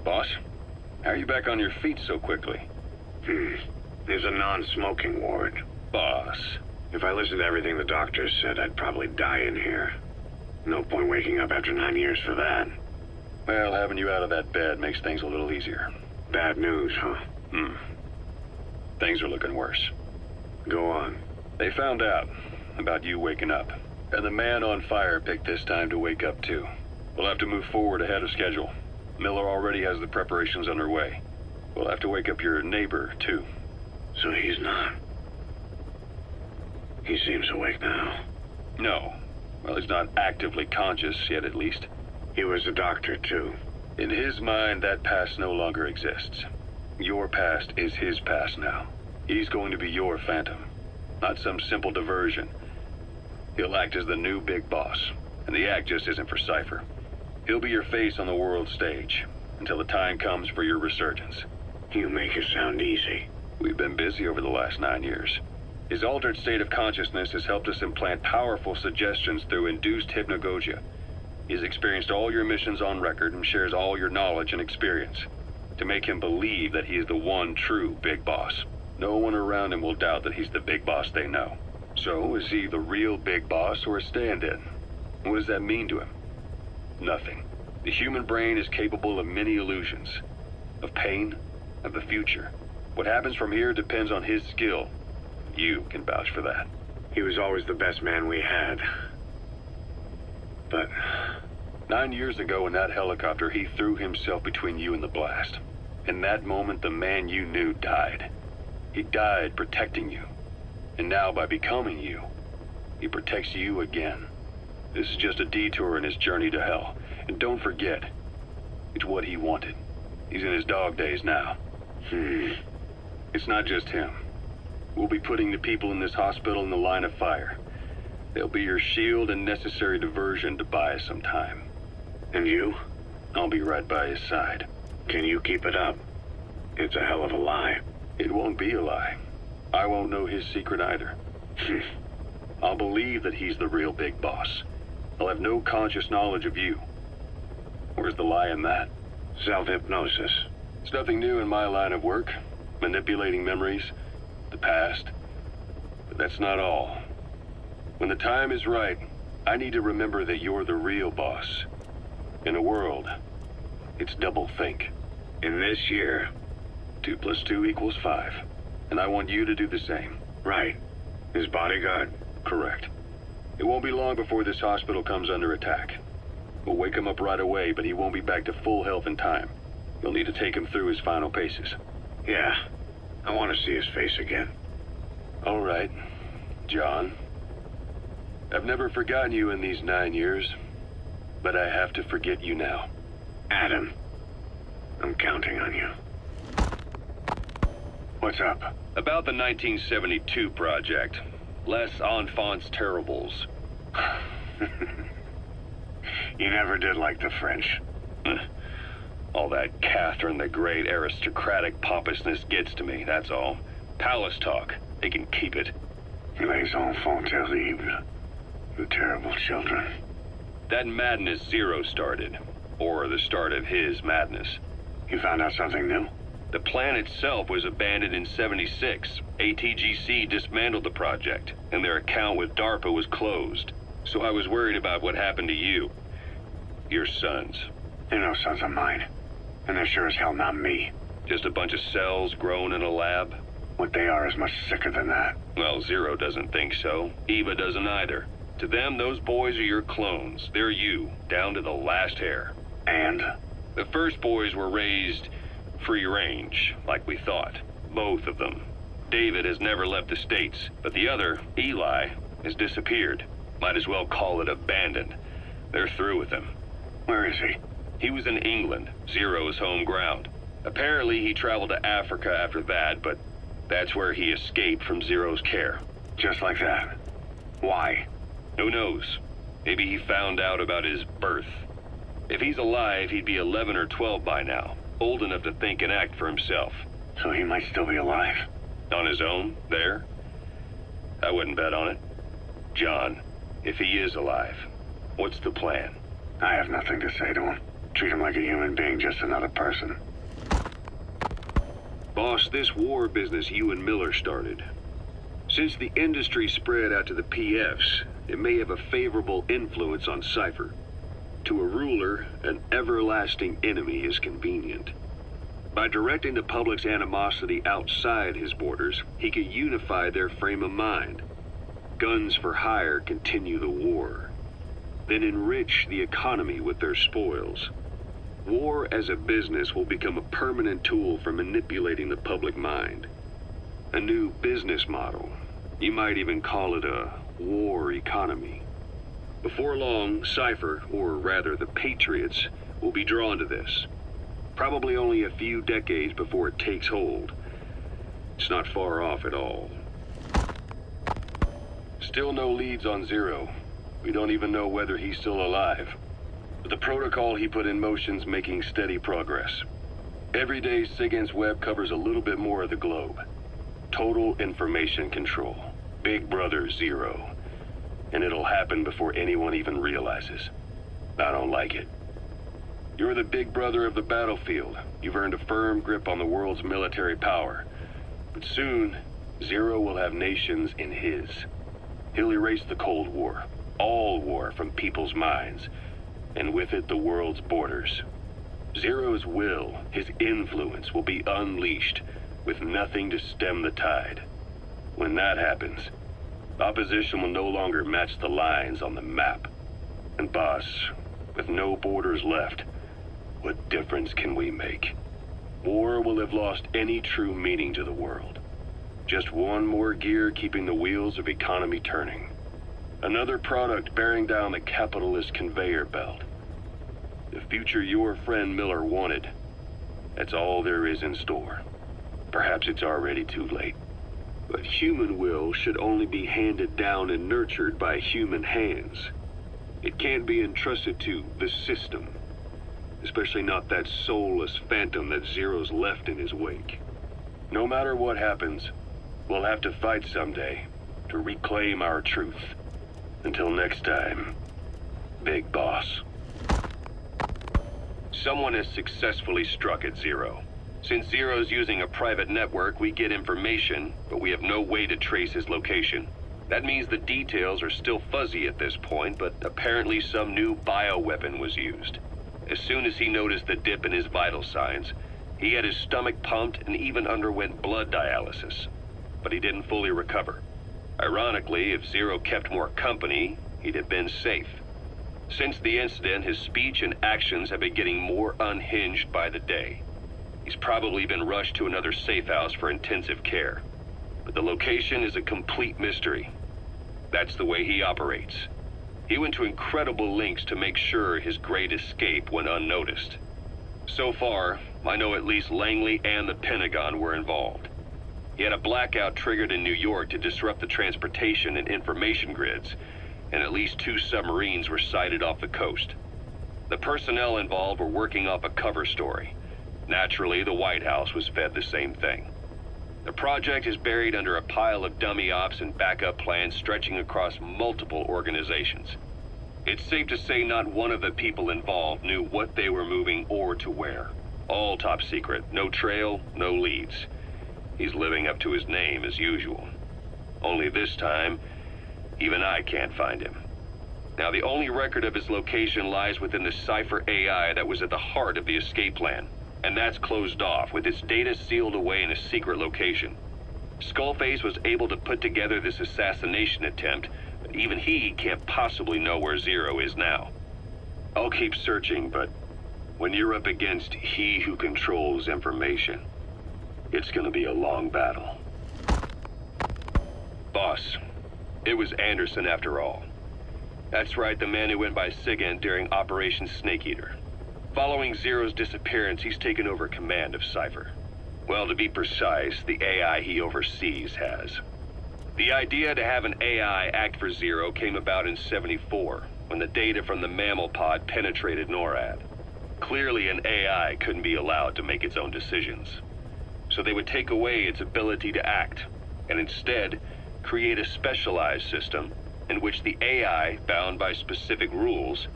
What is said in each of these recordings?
Boss, how are you back on your feet so quickly? There's a non-smoking ward. Boss. If I listened to everything the doctors said, I'd probably die in here. No point waking up after 9 years for that. Well, having you out of that bed makes things a little easier. Bad news, huh? Things are looking worse. Go on. They found out about you waking up, and the man on fire picked this time to wake up too. We'll have to move forward ahead of schedule. Miller already has the preparations underway. We'll have to wake up your neighbor too. So he's not. He seems awake now. No. Well, he's not actively conscious yet, at least. He was a doctor, too. In his mind, that past no longer exists. Your past is his past now. He's going to be your phantom, not some simple diversion. He'll act as the new big boss, and the act just isn't for Cypher. He'll be your face on the world stage, until the time comes for your resurgence. You make it sound easy. We've been busy over the last 9 years. His altered state of consciousness has helped us implant powerful suggestions through induced hypnagogia. He's experienced all your missions on record and shares all your knowledge and experience to make him believe that he is the one true big boss. No one around him will doubt that he's the big boss they know. So, is he the real big boss or a stand-in? What does that mean to him? Nothing. The human brain is capable of many illusions. Of pain, of the future. What happens from here depends on his skill. You can vouch for that. He was always the best man we had. But 9 years ago in that helicopter, he threw himself between you and the blast. In that moment, the man you knew died. He died protecting you. And now, by becoming you, he protects you again. This is just a detour in his journey to hell. And don't forget, it's what he wanted. He's in his dog days now. It's not just him. We'll be putting the people in this hospital in the line of fire. They'll be your shield and necessary diversion to buy us some time. And you? I'll be right by his side. Can you keep it up? It's a hell of a lie. It won't be a lie. I won't know his secret either. I'll believe that he's the real big boss. I'll have no conscious knowledge of you. Where's the lie in that? Self-hypnosis. It's nothing new in my line of work. Manipulating memories, the past. But that's not all. When the time is right, I need to remember that you're the real boss. In a world, it's double think. In this year, 2 + 2 = 5. And I want you to do the same. Right. His bodyguard? Correct. It won't be long before this hospital comes under attack. We'll wake him up right away, but he won't be back to full health in time. You'll need to take him through his final paces. Yeah. I want to see his face again. All right, John. I've never forgotten you in these 9 years, but I have to forget you now. Adam, I'm counting on you. What's up? About the 1972 project. Les Enfants Terribles. You never did like the French. All that Catherine the Great aristocratic pompousness gets to me, that's all. Palace talk. They can keep it. Les enfants terribles. The terrible children. That madness Zero started. Or the start of his madness. You found out something new? The plan itself was abandoned in '76. ATGC dismantled the project, and their account with DARPA was closed. So I was worried about what happened to you. Your sons. They're no sons of mine. And they're sure as hell not me. Just a bunch of cells grown in a lab? What they are is much sicker than that. Well, Zero doesn't think so. Eva doesn't either. To them, those boys are your clones. They're you, down to the last hair. And? The first boys were raised free range, like we thought. Both of them. David has never left the States, but the other, Eli, has disappeared. Might as well call it abandoned. They're through with him. Where is he? He was in England, Zero's home ground. Apparently he traveled to Africa after that, but that's where he escaped from Zero's care. Just like that? Why? Who knows? Maybe he found out about his birth. If he's alive, he'd be 11 or 12 by now, old enough to think and act for himself. So he might still be alive? On his own, there? I wouldn't bet on it. John, if he is alive, what's the plan? I have nothing to say to him. Treat him like a human being, just another person. Boss, this war business you and Miller started. Since the industry spread out to the PFs, it may have a favorable influence on Cypher. To a ruler, an everlasting enemy is convenient. By directing the public's animosity outside his borders, he could unify their frame of mind. Guns for hire continue the war, then enrich the economy with their spoils. War as a business will become a permanent tool for manipulating the public mind. A new business model. You might even call it a war economy. Before long, Cypher, or rather the Patriots, will be drawn to this. Probably only a few decades before it takes hold. It's not far off at all. Still no leads on Zero. We don't even know whether he's still alive. But the protocol he put in motion's making steady progress. Every day, SIGINT's web covers a little bit more of the globe. Total information control. Big Brother Zero. And it'll happen before anyone even realizes. I don't like it. You're the big brother of the battlefield. You've earned a firm grip on the world's military power. But soon, Zero will have nations in his. He'll erase the Cold War, all war from people's minds, and with it the world's borders. Zero's will, his influence, will be unleashed, with nothing to stem the tide. When that happens, opposition will no longer match the lines on the map. And boss, with no borders left, what difference can we make? War will have lost any true meaning to the world. Just one more gear keeping the wheels of economy turning. Another product bearing down the capitalist conveyor belt. The future your friend Miller wanted. That's all there is in store. Perhaps it's already too late. But human will should only be handed down and nurtured by human hands. It can't be entrusted to the system. Especially not that soulless phantom that Zero's left in his wake. No matter what happens, we'll have to fight someday to reclaim our truth. Until next time, Big Boss. Someone has successfully struck at Zero. Since Zero's using a private network, we get information, but we have no way to trace his location. That means the details are still fuzzy at this point, but apparently some new bioweapon was used. As soon as he noticed the dip in his vital signs, he had his stomach pumped and even underwent blood dialysis. But he didn't fully recover. Ironically, if Zero kept more company, he'd have been safe. Since the incident, his speech and actions have been getting more unhinged by the day. He's probably been rushed to another safe house for intensive care. But the location is a complete mystery. That's the way he operates. He went to incredible lengths to make sure his great escape went unnoticed. So far, I know at least Langley and the Pentagon were involved. He had a blackout triggered in New York to disrupt the transportation and information grids, and at least 2 submarines were sighted off the coast. The personnel involved were working off a cover story. Naturally, the White House was fed the same thing. The project is buried under a pile of dummy ops and backup plans stretching across multiple organizations. It's safe to say not one of the people involved knew what they were moving or to where. All top secret, no trail, no leads. He's living up to his name as usual. Only this time, even I can't find him. Now, the only record of his location lies within the Cypher AI that was at the heart of the escape plan. And that's closed off, with its data sealed away in a secret location. Skullface was able to put together this assassination attempt, but even he can't possibly know where Zero is now. I'll keep searching, but when you're up against he who controls information, it's gonna be a long battle. Boss, it was Anderson after all. That's right, the man who went by SIGINT during Operation Snake Eater. Following Zero's disappearance, he's taken over command of Cypher. Well, to be precise, the AI he oversees has. The idea to have an AI act for Zero came about in '74, when the data from the mammal pod penetrated NORAD. Clearly, an AI couldn't be allowed to make its own decisions. So they would take away its ability to act, and instead, create a specialized system in which the AI, bound by specific rules,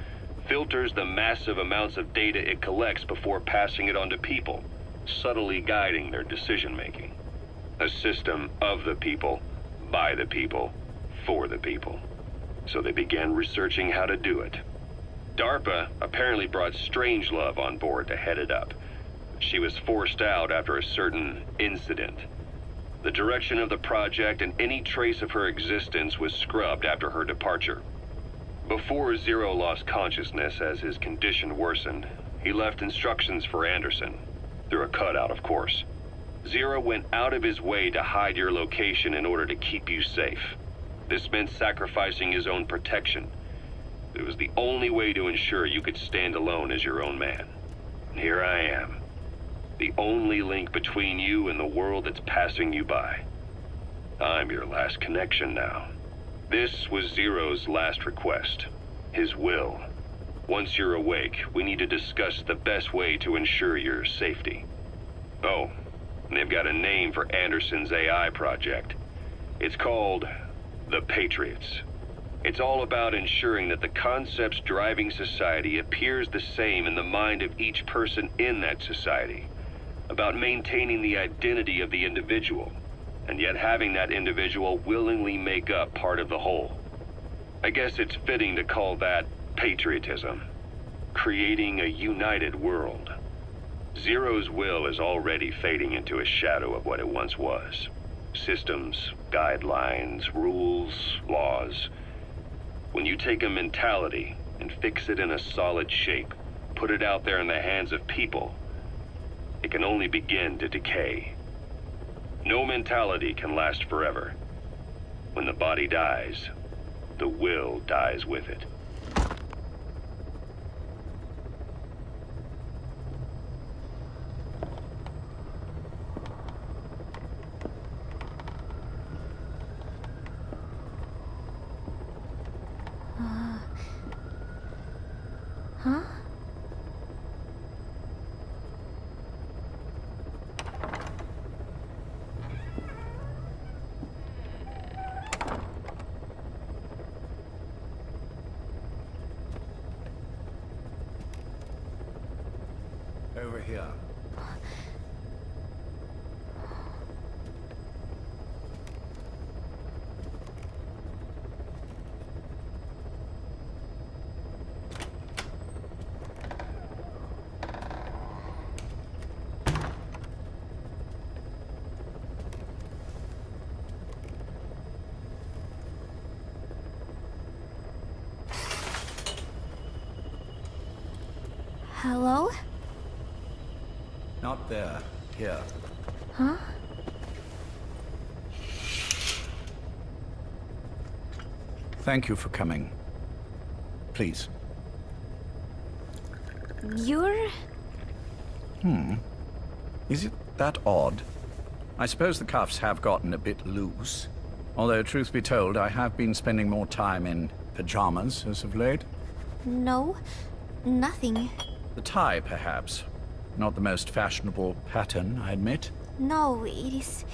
filters the massive amounts of data it collects before passing it on to people, subtly guiding their decision-making. A system of the people, by the people, for the people. So they began researching how to do it. DARPA apparently brought Strangelove on board to head it up. She was forced out after a certain incident. The direction of the project and any trace of her existence was scrubbed after her departure. Before Zero lost consciousness as his condition worsened, he left instructions for Anderson, through a cutout, of course. Zero went out of his way to hide your location in order to keep you safe. This meant sacrificing his own protection. It was the only way to ensure you could stand alone as your own man. And here I am. The only link between you and the world that's passing you by. I'm your last connection now. This was Zero's last request. His will. Once you're awake, we need to discuss the best way to ensure your safety. Oh, and they've got a name for Anderson's AI project. It's called the Patriots. It's all about ensuring that the concepts driving society appears the same in the mind of each person in that society. About maintaining the identity of the individual, and yet having that individual willingly make up part of the whole. I guess it's fitting to call that patriotism. Creating a united world. Zero's will is already fading into a shadow of what it once was. Systems, guidelines, rules, laws. When you take a mentality and fix it in a solid shape, put it out there in the hands of people, it can only begin to decay. No mentality can last forever. When the body dies, the will dies with it. Huh? Over here. Hello? Not there. Here. Huh? Thank you for coming. Please. You're... Is it that odd? I suppose the cuffs have gotten a bit loose. Although, truth be told, I have been spending more time in pajamas as of late. No, nothing. The tie, perhaps. Not the most fashionable pattern, I admit. No, it is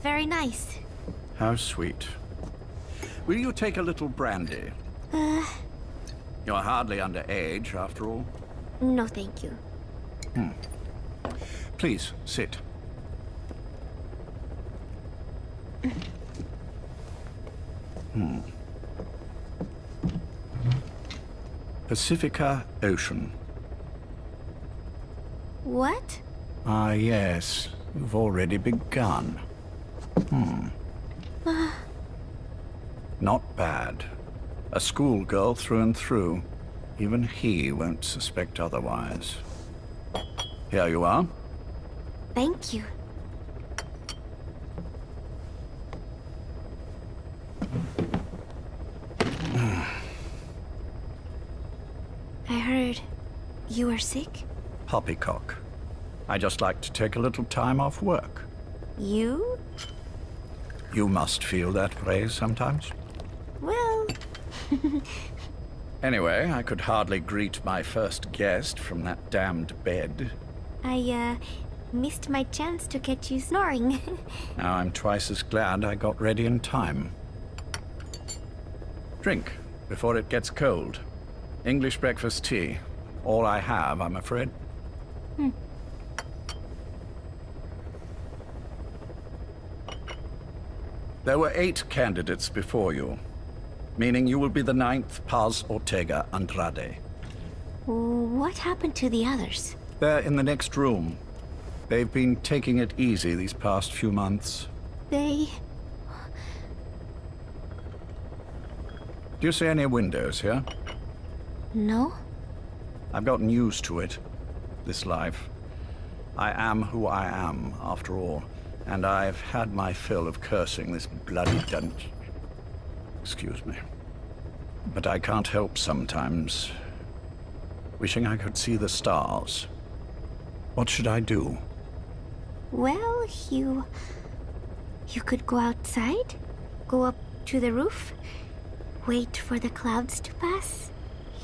very nice. How sweet. Will you take a little brandy? You're hardly underage, after all. No, thank you. Please, sit. Pacifica Ocean. What? Ah, yes. You've already begun. Not bad. A schoolgirl through and through. Even he won't suspect otherwise. Here you are. Thank you. I heard you were sick? Poppycock. I just like to take a little time off work. You? You must feel that way sometimes. Well... Anyway, I could hardly greet my first guest from that damned bed. I, missed my chance to catch you snoring. Now I'm twice as glad I got ready in time. Drink, before it gets cold. English breakfast tea. All I have, I'm afraid. There were 8 candidates before you, meaning you will be the 9th Paz Ortega Andrade. What happened to the others? They're in the next room. They've been taking it easy these past few months. They... Do you see any windows here? No? I've gotten used to it, this life. I am who I am, after all, and I've had my fill of cursing this bloody dungeon. Excuse me. But I can't help sometimes wishing I could see the stars. What should I do? Well, you could go outside, go up to the roof, wait for the clouds to pass.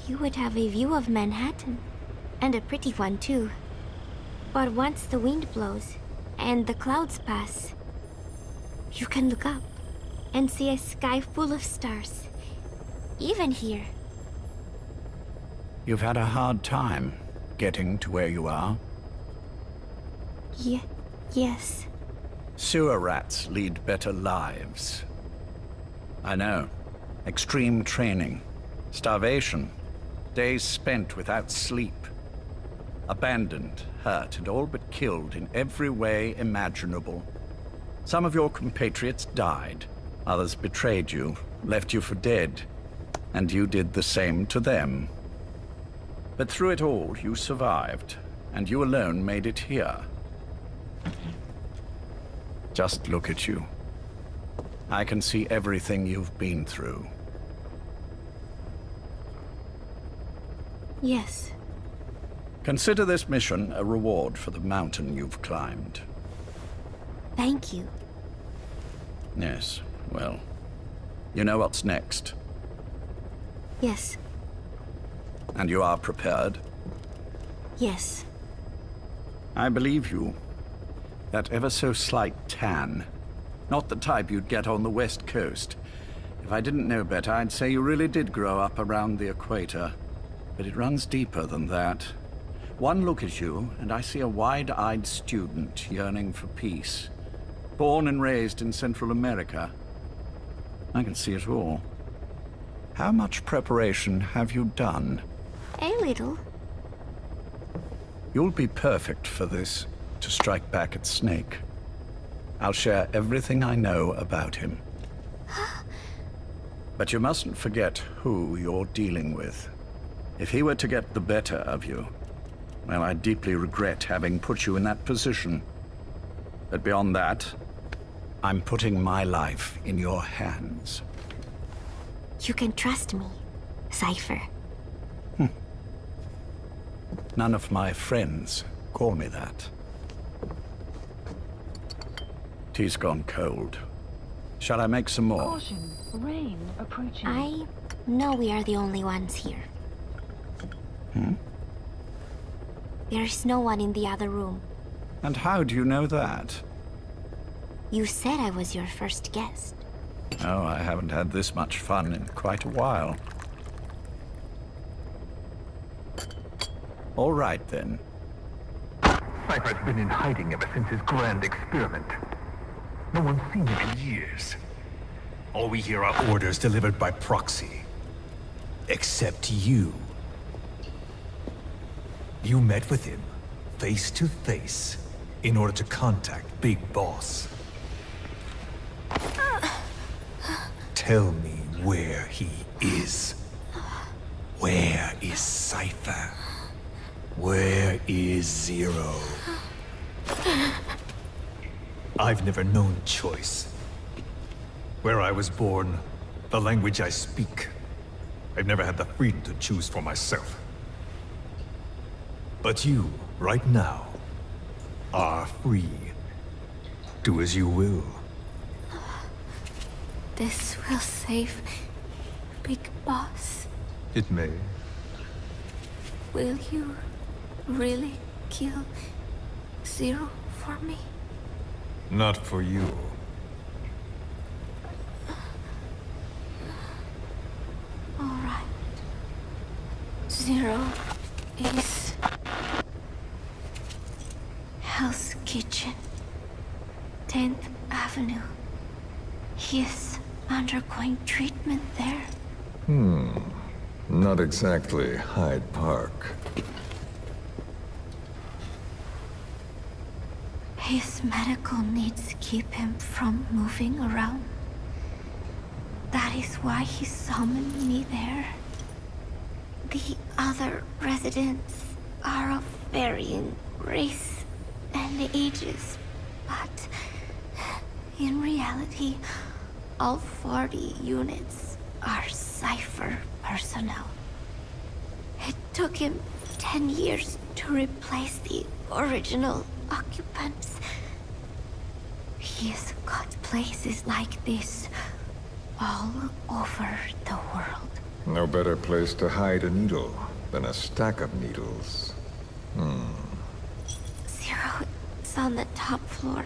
You would have a view of Manhattan, and a pretty one too. But once the wind blows and the clouds pass, you can look up and see a sky full of stars, even here. You've had a hard time getting to where you are. Yes. Sewer rats lead better lives. I know. Extreme training, starvation, days spent without sleep. Abandoned, hurt, and all but killed in every way imaginable. Some of your compatriots died. Others betrayed you, left you for dead. And you did the same to them. But through it all, you survived, and you alone made it here. Just look at you. I can see everything you've been through. Yes. Consider this mission a reward for the mountain you've climbed. Thank you. Yes, well, you know what's next. Yes. And you are prepared? Yes. I believe you. That ever so slight tan. Not the type you'd get on the West Coast. If I didn't know better, I'd say you really did grow up around the equator. But it runs deeper than that. One look at you, and I see a wide-eyed student yearning for peace. Born and raised in Central America. I can see it all. How much preparation have you done? A little. You'll be perfect for this, to strike back at Snake. I'll share everything I know about him. But you mustn't forget who you're dealing with. If he were to get the better of you, well, I deeply regret having put you in that position. But beyond that, I'm putting my life in your hands. You can trust me, Cypher. None of my friends call me that. Tea's gone cold. Shall I make some more? Caution, rain approaching. I know we are the only ones here. There's no one in the other room. And how do you know that? You said I was your first guest. Oh, I haven't had this much fun in quite a while. All right, then. Cypher's been in hiding ever since his grand experiment. No one's seen him in years. All we hear are orders delivered by proxy. Except you. You met with him, face to face, in order to contact Big Boss. Tell me where he is. Where is Cypher? Where is Zero? I've never known choice. Where I was born, the language I speak, I've never had the freedom to choose for myself. But you, right now, are free. Do as you will. This will save Big Boss. It may. Will you really kill Zero for me? Not for you. All right. is Hell's Kitchen, 10th Avenue. He is undergoing treatment there. Not exactly Hyde Park. His medical needs keep him from moving around. That is why he summoned me there. The other residents are of varying race and ages, but in reality, all 40 units are Cypher personnel. It took him 10 years to replace the original occupants. He's got places like this all over the world. No better place to hide a needle than a stack of needles. Zero is on the top floor.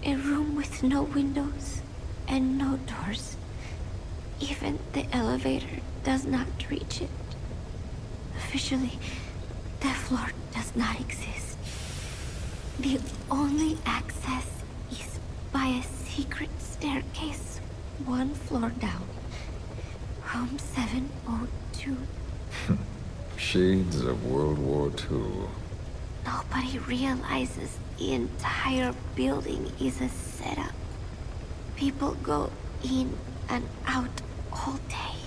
A room with no windows and no doors. Even the elevator does not reach it. Officially, the floor does not exist. The only access is by a secret staircase 1 floor down. Room 702. Shades of World War II. Nobody realizes the entire building is a setup. People go in and out all day.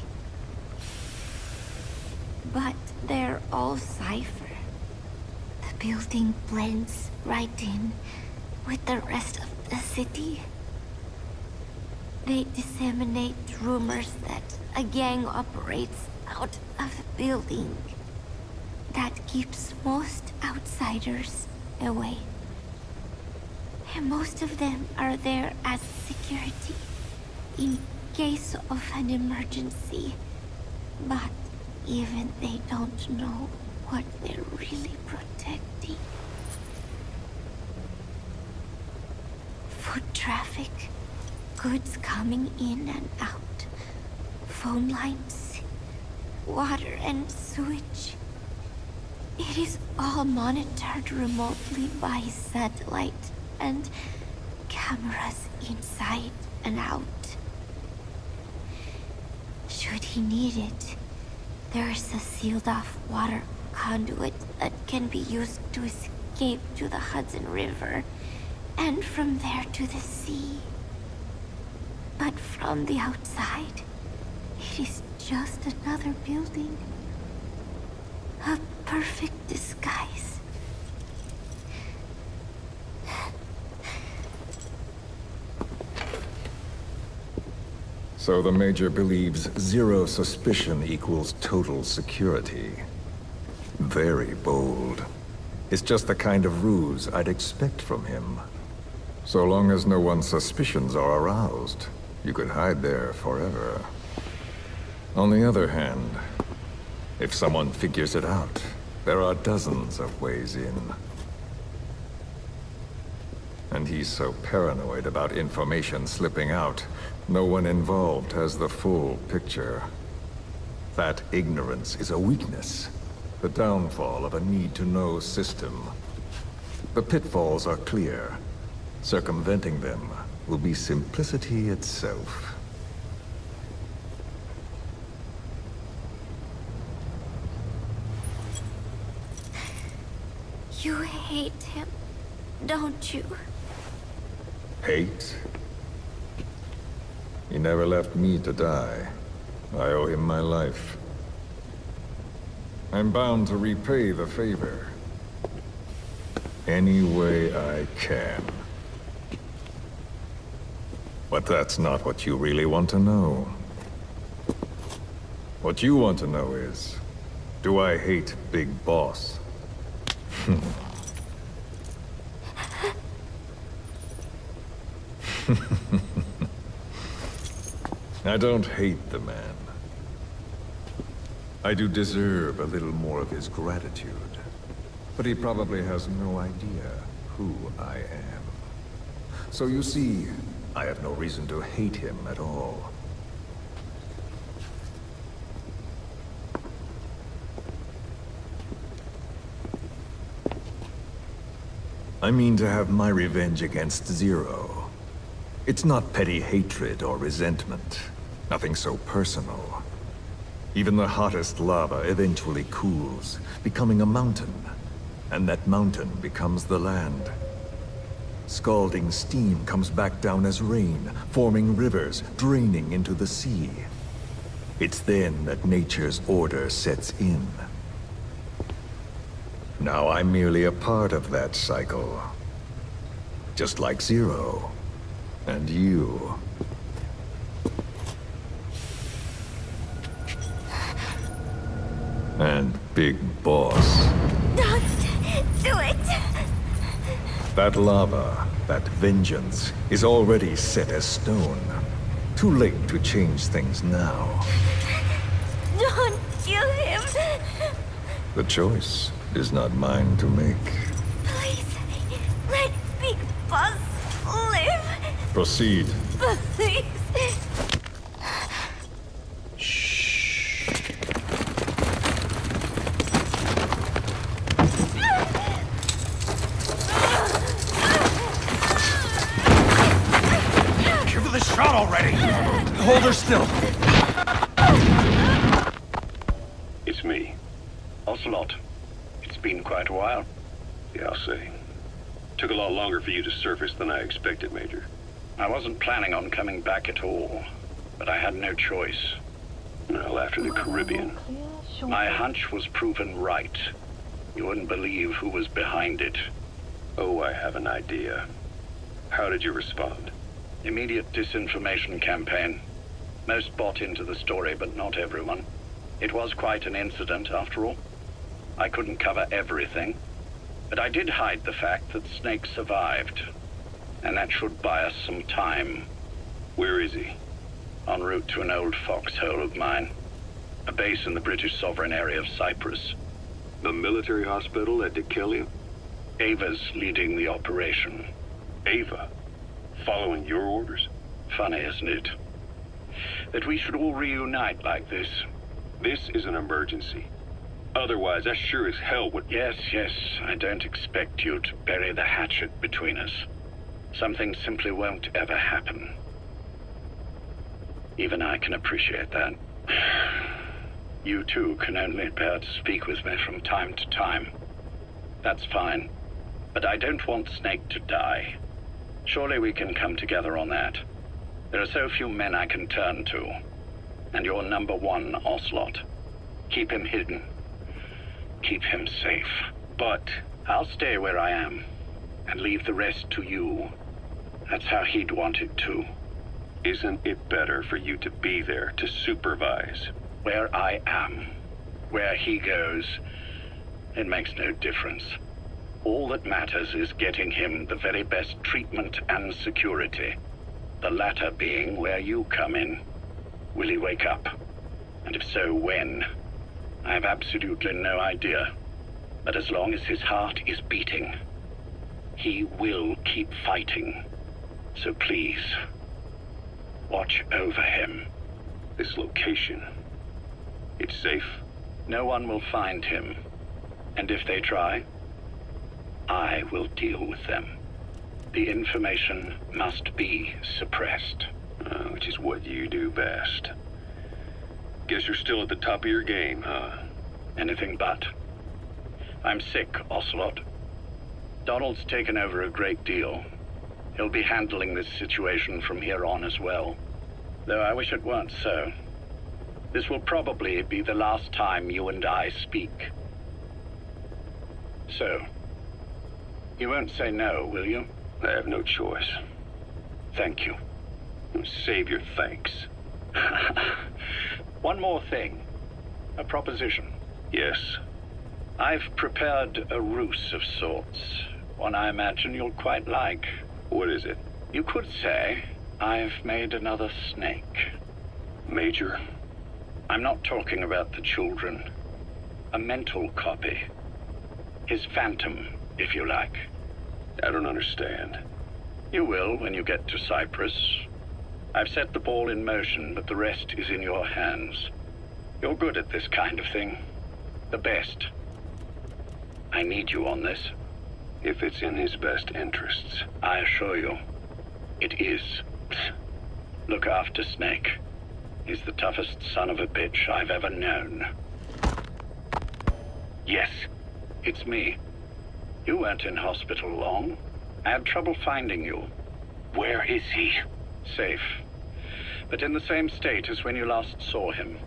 But they're all Cypher. The building blends right in with the rest of the city. They disseminate rumors that a gang operates out of the building. That keeps most outsiders away. And most of them are there as security in case of an emergency. But even they don't know what they're really protecting. Foot traffic, goods coming in and out, phone lines, water and sewage. It is all monitored remotely by satellite and cameras inside and out. Should he need it, there is a sealed-off water conduit that can be used to escape to the Hudson River, and from there to the sea. But from the outside, it is just another building. A perfect disguise. So the Major believes zero suspicion equals total security. Very bold. It's just the kind of ruse I'd expect from him. So long as no one's suspicions are aroused, you could hide there forever. On the other hand, if someone figures it out, there are dozens of ways in. And he's so paranoid about information slipping out, no one involved has the full picture. That ignorance is a weakness, the downfall of a need-to-know system. The pitfalls are clear. Circumventing them will be simplicity itself. You hate him, don't you? Hate? He never left me to die. I owe him my life. I'm bound to repay the favor. Any way I can. But that's not what you really want to know. What you want to know is, do I hate Big Boss? I don't hate the man. I do deserve a little more of his gratitude. But he probably has no idea who I am. So you see, I have no reason to hate him at all. I mean to have my revenge against Zero. It's not petty hatred or resentment. Nothing so personal. Even the hottest lava eventually cools, becoming a mountain. And that mountain becomes the land. Scalding steam comes back down as rain, forming rivers, draining into the sea. It's then that nature's order sets in. Now I'm merely a part of that cycle. Just like Zero. And you. And Big Boss. Don't do it! That lava, that vengeance, is already set as stone. Too late to change things now. Don't kill him! The choice is not mine to make. Please, let Big Boss live! Proceed. Please! Give her the shot already! Hold her still! It's me. Ocelot. It's been quite a while. Yeah, I'll say. Took a lot longer for you to surface than I expected, Major. I wasn't planning on coming back at all, but I had no choice. Well, after the Caribbean. My hunch was proven right. You wouldn't believe who was behind it. Oh, I have an idea. How did you respond? Immediate disinformation campaign. Most bought into the story, but not everyone. It was quite an incident, after all. I couldn't cover everything, but I did hide the fact that Snake survived. And that should buy us some time. Where is he? En route to an old foxhole of mine. A base in the British sovereign area of Cyprus. The military hospital at Dikelia? Ava's leading the operation. Ava? Following your orders? Funny, isn't it? That we should all reunite like this. This is an emergency. Otherwise, I sure as hell would... Yes, I don't expect you to bury the hatchet between us. Something simply won't ever happen. Even I can appreciate that. You too can only bear to speak with me from time to time. That's fine. But I don't want Snake to die. Surely we can come together on that. There are so few men I can turn to. And you're number one, Ocelot. Keep him hidden. Keep him safe. But I'll stay where I am and leave the rest to you. That's how he'd want it too. Isn't it better for you to be there to supervise? Where I am, where he goes, it makes no difference. All that matters is getting him the very best treatment and security. The latter being where you come in. Will he wake up? And if so, when? I have absolutely no idea. But as long as his heart is beating, he will keep fighting. So please, watch over him. This location, it's safe? No one will find him. And if they try, I will deal with them. The information must be suppressed. Which is what you do best. Guess you're still at the top of your game, huh? Anything but. I'm sick, Ocelot. Donald's taken over a great deal. He'll be handling this situation from here on as well. Though I wish it weren't so. This will probably be the last time you and I speak. So, you won't say no, will you? I have no choice. Thank you. Save your thanks. One more thing. A proposition. Yes. I've prepared a ruse of sorts. One I imagine you'll quite like. What is it? You could say I've made another Snake. Major? I'm not talking about the children. A mental copy. His phantom, if you like. I don't understand. You will when you get to Cyprus. I've set the ball in motion, but the rest is in your hands. You're good at this kind of thing. The best. I need you on this. if it's in his best interests. I assure you, it is. Look after Snake. He's the toughest son of a bitch I've ever known. Yes. It's me. You weren't in hospital long. I had trouble finding you. Where is he? Safe. But in the same state as when you last saw him.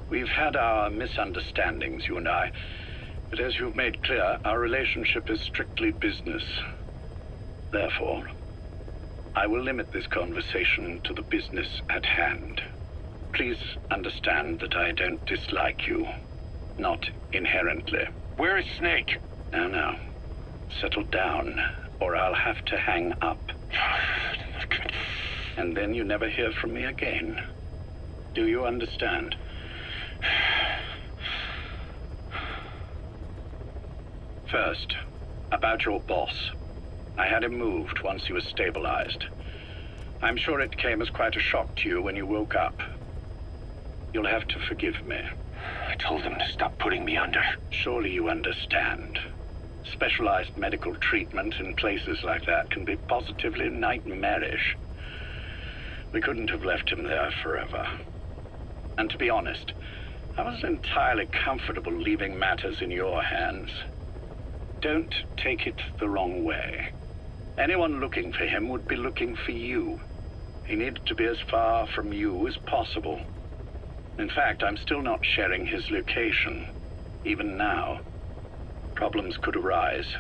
We've had our misunderstandings, you and I. But as you've made clear, our relationship is strictly business. Therefore, I will limit this conversation to the business at hand. Please understand that I don't dislike you. Not inherently. Where is Snake? Now. Settle down, or I'll have to hang up. And then you never hear from me again. Do you understand? First, about your boss. I had him moved once he was stabilized. I'm sure it came as quite a shock to you when you woke up. You'll have to forgive me. I told him to stop putting me under. Surely you understand. Specialized medical treatment in places like that can be positively nightmarish. We couldn't have left him there forever. And to be honest, I wasn't entirely comfortable leaving matters in your hands. Don't take it the wrong way. Anyone looking for him would be looking for you. He needed to be as far from you as possible. In fact, I'm still not sharing his location, even now. Problems could arise.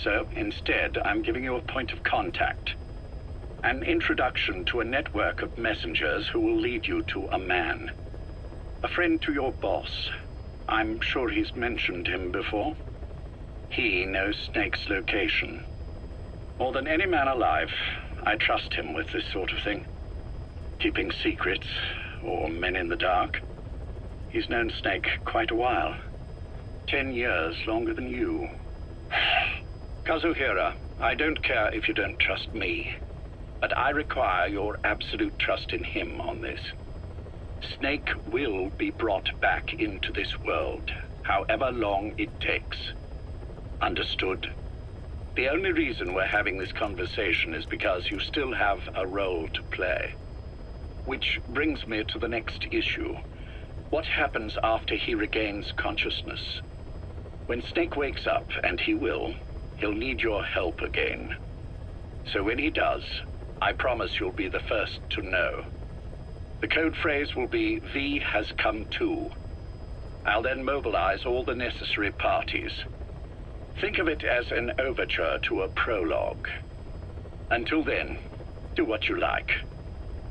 So instead, I'm giving you a point of contact. An introduction to a network of messengers who will lead you to a man. A friend to your boss. I'm sure he's mentioned him before. He knows Snake's location. More than any man alive, I trust him with this sort of thing. Keeping secrets, or men in the dark. He's known Snake quite a while. 10 years longer than you. Kazuhira, I don't care if you don't trust me, but I require your absolute trust in him on this. Snake will be brought back into this world, however long it takes. Understood? The only reason we're having this conversation is because you still have a role to play. Which brings me to the next issue. What happens after he regains consciousness? When Snake wakes up, and he will, he'll need your help again. So when he does, I promise you'll be the first to know. The code phrase will be, V has come to. I'll then mobilize all the necessary parties. Think of it as an overture to a prologue. Until then, do what you like.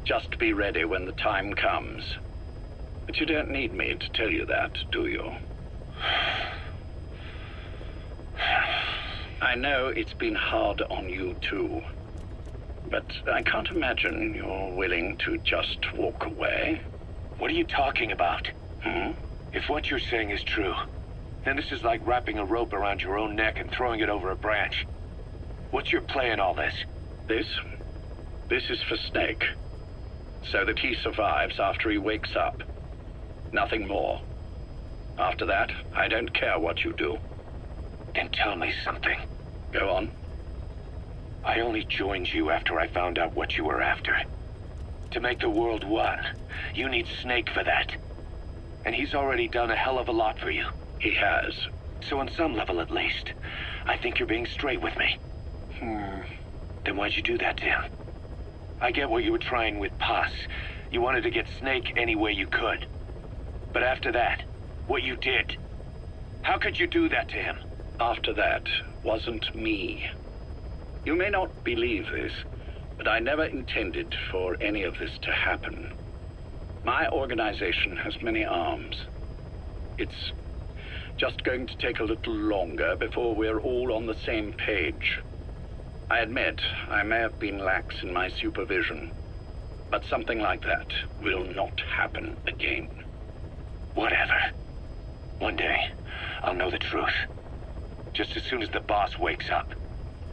Just be ready when the time comes. But you don't need me to tell you that, do you? I know it's been hard on you too. But I can't imagine you're willing to just walk away. What are you talking about? If what you're saying is true, then this is like wrapping a rope around your own neck and throwing it over a branch. What's your play in all this? This is for Snake. So that he survives after he wakes up. Nothing more. After that, I don't care what you do. Then tell me something. Go on. I only joined you after I found out what you were after. To make the world one, you need Snake for that. And he's already done a hell of a lot for you. He has. So on some level at least, I think you're being straight with me. Then why'd you do that to him? I get what you were trying with Paz. You wanted to get Snake any way you could. But after that, what you did, how could you do that to him? After that wasn't me. You may not believe this, but I never intended for any of this to happen. My organization has many arms. It's just going to take a little longer before we're all on the same page. I admit I may have been lax in my supervision, but something like that will not happen again. Whatever. One day, I'll know the truth. Just as soon as the boss wakes up.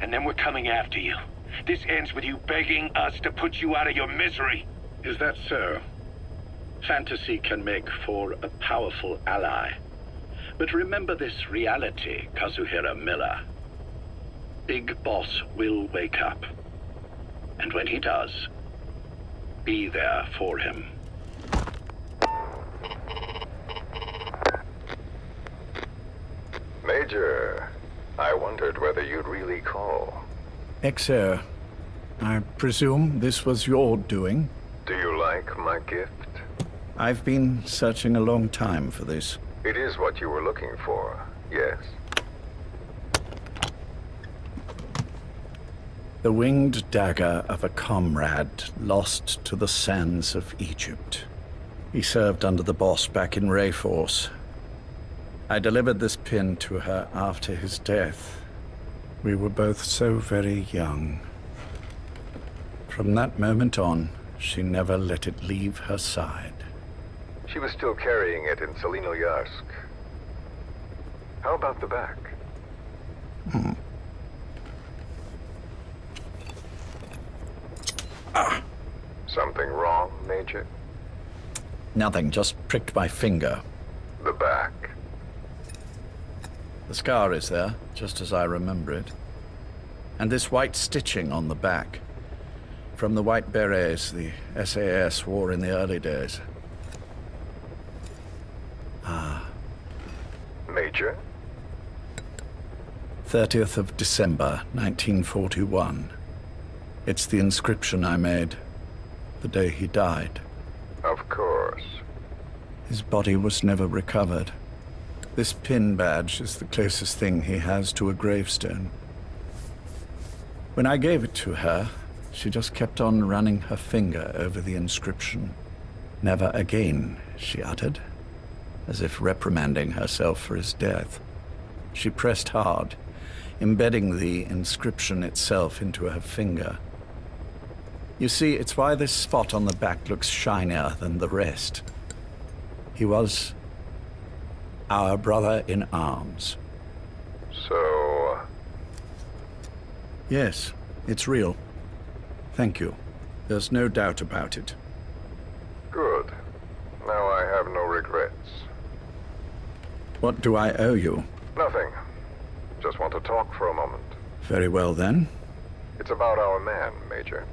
And then we're coming after you. This ends with you begging us to put you out of your misery. Is that so? Fantasy can make for a powerful ally. But remember this reality, Kazuhira Miller. Big Boss will wake up. And when he does, be there for him. Major, I wondered whether you'd really call. Exer, I presume this was your doing? Do you like my gift? I've been searching a long time for this. It is what you were looking for, yes. The winged dagger of a comrade lost to the sands of Egypt. He served under the boss back in Rayforce. I delivered this pin to her after his death. We were both so very young. From that moment on, she never let it leave her side. She was still carrying it in Selinoyarsk. How about the back? Something wrong, Major? Nothing, just pricked my finger. The back. The scar is there, just as I remember it. And this white stitching on the back. From the white berets the SAS wore in the early days. Major? 30th of December, 1941. It's the inscription I made the day he died. Of course. His body was never recovered. This pin badge is the closest thing he has to a gravestone. When I gave it to her, she just kept on running her finger over the inscription. Never again, she uttered, as if reprimanding herself for his death. She pressed hard, embedding the inscription itself into her finger. You see, it's why this spot on the back looks shinier than the rest. He was our brother in arms. So... Yes, it's real. Thank you. There's no doubt about it. Good. Now I have no regrets. What do I owe you? Nothing. Just want to talk for a moment. Very well, then. It's about our man, Major.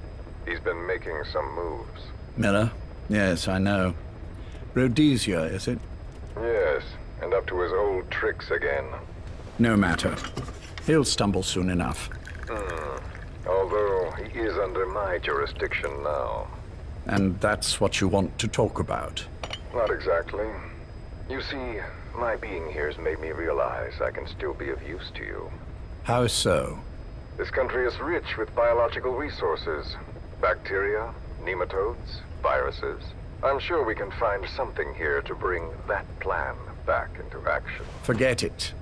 He's been making some moves. Miller? Yes, I know. Rhodesia, is it? Yes, and up to his old tricks again. No matter. He'll stumble soon enough. Although he is under my jurisdiction now. And that's what you want to talk about? Not exactly. You see, my being here's made me realize I can still be of use to you. How so? This country is rich with biological resources. Bacteria, nematodes, viruses. I'm sure we can find something here to bring that plan back into action. Forget it.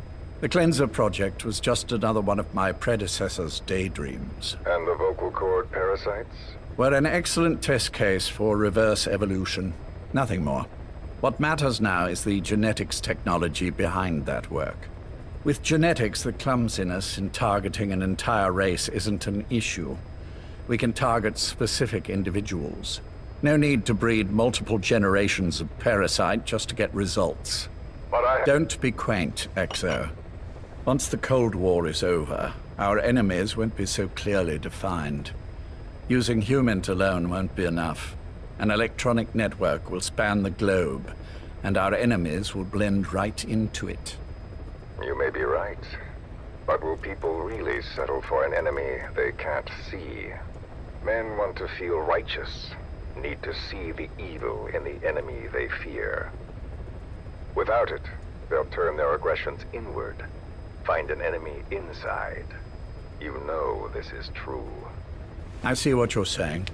The Cleanser Project was just another one of my predecessor's daydreams. And the vocal cord parasites? Were an excellent test case for reverse evolution. Nothing more. What matters now is the genetics technology behind that work. With genetics, the clumsiness in targeting an entire race isn't an issue. We can target specific individuals. No need to breed multiple generations of parasite just to get results. But Don't be quaint, Exo. Once the Cold War is over, our enemies won't be so clearly defined. Using humans alone won't be enough. An electronic network will span the globe, and our enemies will blend right into it. You may be right. But will people really settle for an enemy they can't see? Men want to feel righteous, need to see the evil in the enemy they fear. Without it, they'll turn their aggressions inward, find an enemy inside. You know this is true. I see what you're saying.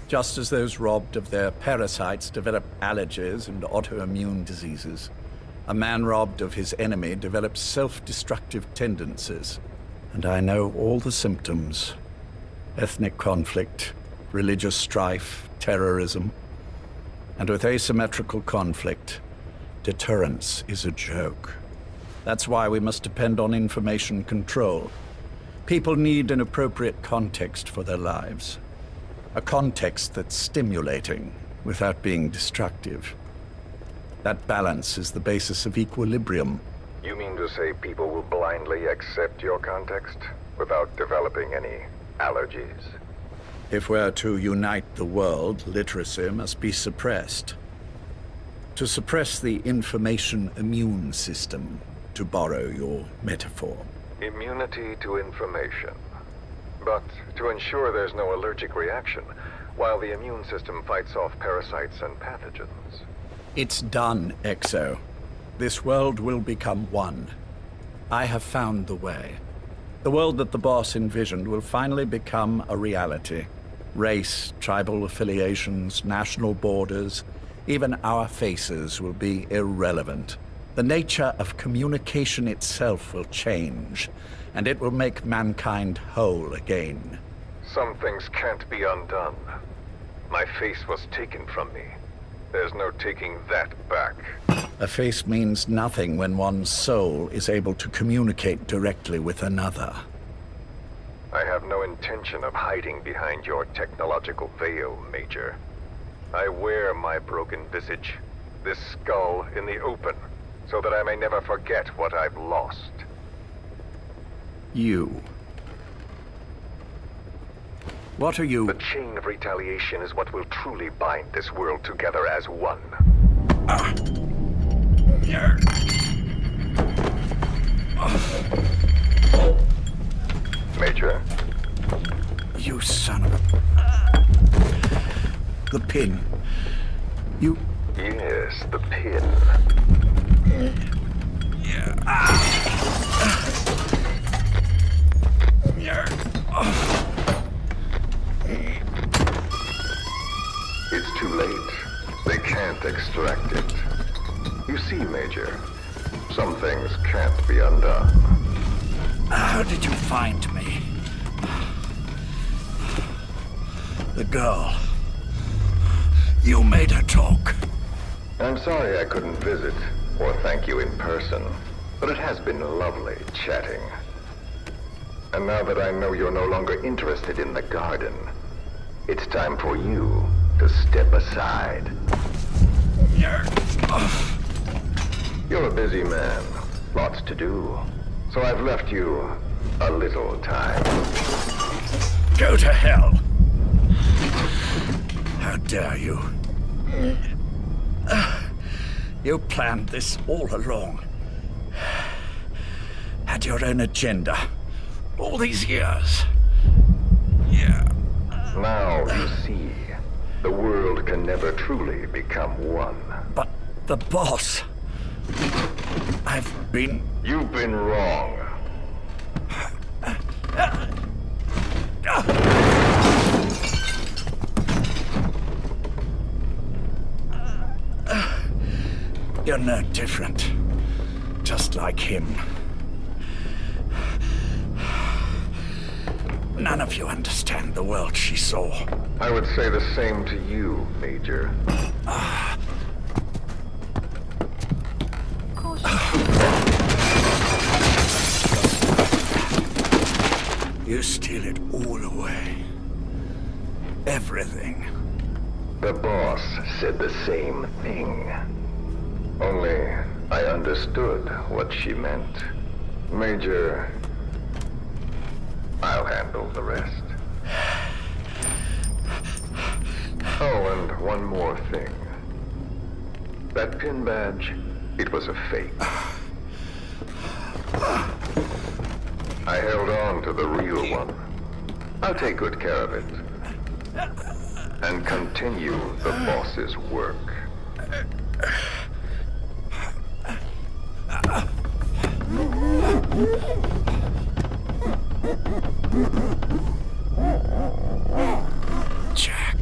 Just as those robbed of their parasites develop allergies and autoimmune diseases, a man robbed of his enemy develops self-destructive tendencies. And I know all the symptoms. Ethnic conflict, religious strife, terrorism. And with asymmetrical conflict, deterrence is a joke. That's why we must depend on information control. People need an appropriate context for their lives. A context that's stimulating without being destructive. That balance is the basis of equilibrium. You mean to say people will blindly accept your context? without developing any allergies. If we're to unite the world, literacy must be suppressed. To suppress the information immune system, to borrow your metaphor. Immunity to information. But to ensure there's no allergic reaction, while the immune system fights off parasites and pathogens. It's done, Exo. This world will become one. I have found the way. The world that the boss envisioned will finally become a reality. Race, tribal affiliations, national borders, even our faces will be irrelevant. The nature of communication itself will change, and it will make mankind whole again. Some things can't be undone. My face was taken from me. There's no taking that back. A face means nothing when one's soul is able to communicate directly with another. I have no intention of hiding behind your technological veil, Major. I wear my broken visage, this skull, in the open, so that I may never forget what I've lost. You. What are you? The chain of retaliation is what will truly bind this world together as one. Major? You son of a... The pin. You... Yes, the pin. It's too late. They can't extract it. You see, Major, some things can't be undone. How did you find me? The girl. You made her talk. I'm sorry I couldn't visit or thank you in person, but it has been lovely chatting. And now that I know you're no longer interested in the garden, it's time for you to step aside. You're a busy man, lots to do, so I've left you a little time. Go to hell! How dare you? You planned this all along. Had your own agenda. All these years. Yeah. Now you see, the world can never truly become one. But the boss... You've been wrong. You're no different. Just like him. None of you understand the world she saw. I would say the same to you, Major. You steal it all away. Everything. The boss said the same thing. Only I understood what she meant. Major, I'll handle the rest. Oh, and one more thing. That pin badge, it was a fake. I held on to the real one. I'll take good care of it. And continue the boss's work. Jack.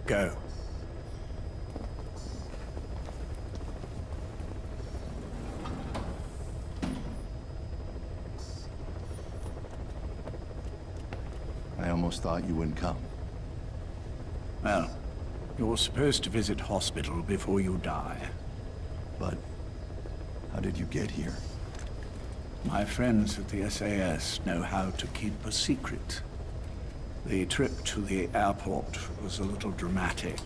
Go. almost thought you wouldn't come. Well, you're supposed to visit hospital before you die. But how did you get here? My friends at the SAS know how to keep a secret. The trip to the airport was a little dramatic,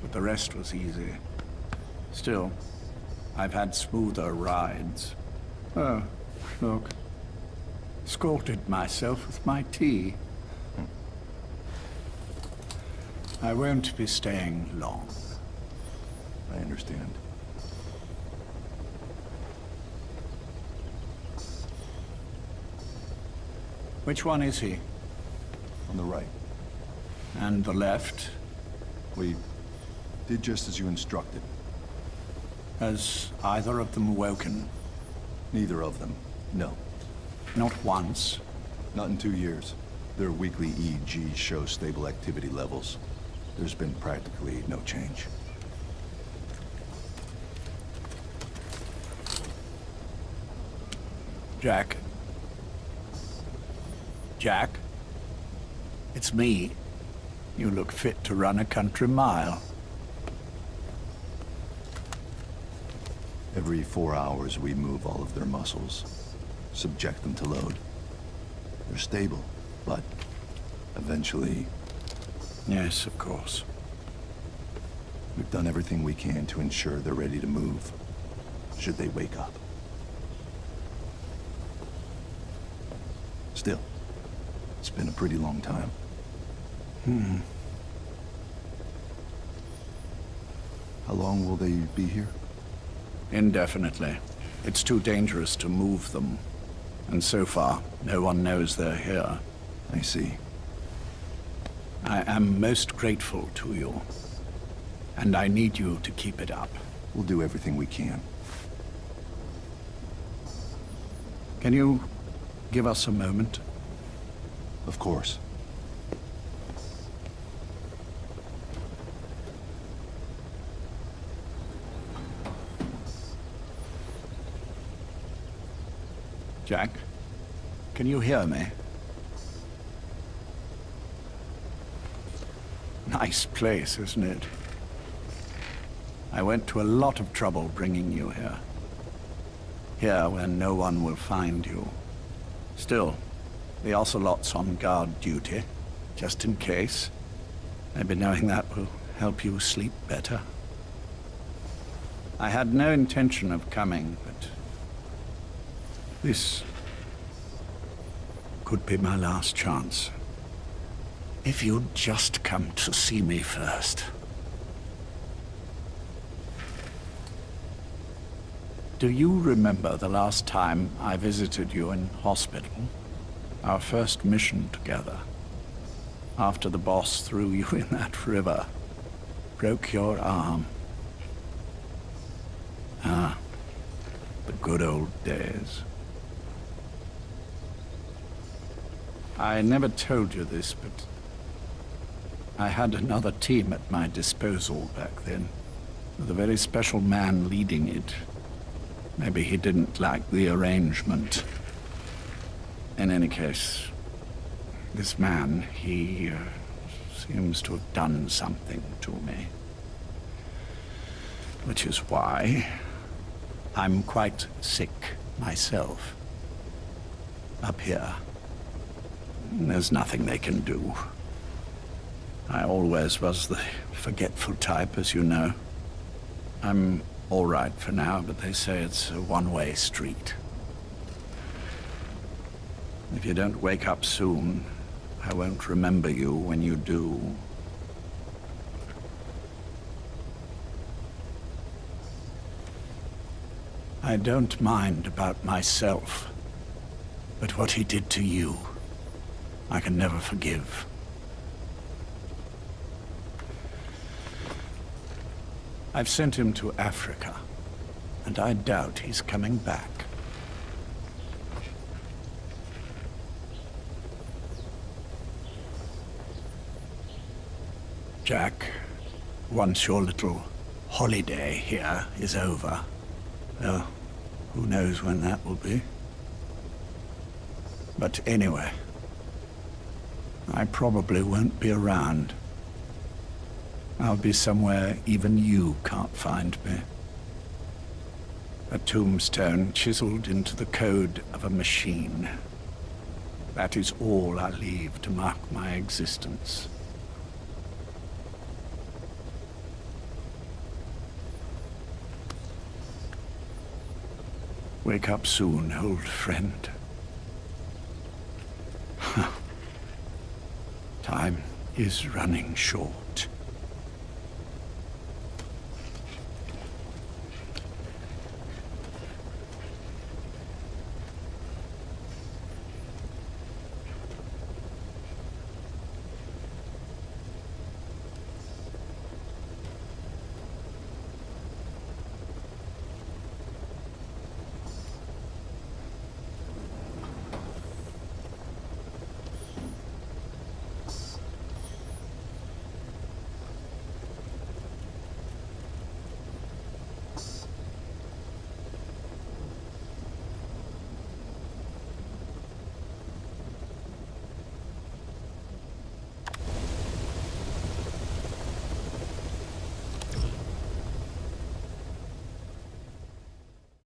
but the rest was easy. Still, I've had smoother rides. Oh, look. Escorted myself with my tea. I won't be staying long. I understand. Which one is he? On the right. And the left? We did just as you instructed. Has either of them woken? Neither of them. No. Not once. Not in 2 years. Their weekly EEGs show stable activity levels. There's been practically no change. Jack? Jack? It's me. You look fit to run a country mile. Every 4 hours, we move all of their muscles, subject them to load. They're stable, but eventually... Yes, of course. We've done everything we can to ensure they're ready to move, should they wake up. Still, it's been a pretty long time. How long will they be here? Indefinitely. It's too dangerous to move them. And so far, no one knows they're here. I see. I am most grateful to you. And I need you to keep it up. We'll do everything we can. Can you give us a moment? Of course. Jack, can you hear me? Nice place, isn't it? I went to a lot of trouble bringing you here. Here, where no one will find you. Still, the Ocelot's on guard duty, just in case. Maybe knowing that will help you sleep better. I had no intention of coming, but this could be my last chance. If you'd just come to see me first. Do you remember the last time I visited you in hospital? Our first mission together. After the boss threw you in that river. Broke your arm. Ah, the good old days. I never told you this, but I had another team at my disposal back then, with a very special man leading it. Maybe he didn't like the arrangement. In any case, this man, he seems to have done something to me. Which is why I'm quite sick myself. Up here. There's nothing they can do. I always was the forgetful type, as you know. I'm all right for now, but they say it's a one-way street. If you don't wake up soon, I won't remember you when you do. I don't mind about myself, but what he did to you, I can never forgive. I've sent him to Africa, and I doubt he's coming back. Jack, once your little holiday here is over, well, who knows when that will be? But anyway, I probably won't be around. I'll be somewhere even you can't find me. A tombstone chiseled into the code of a machine. That is all I leave to mark my existence. Wake up soon, old friend. Time is running short.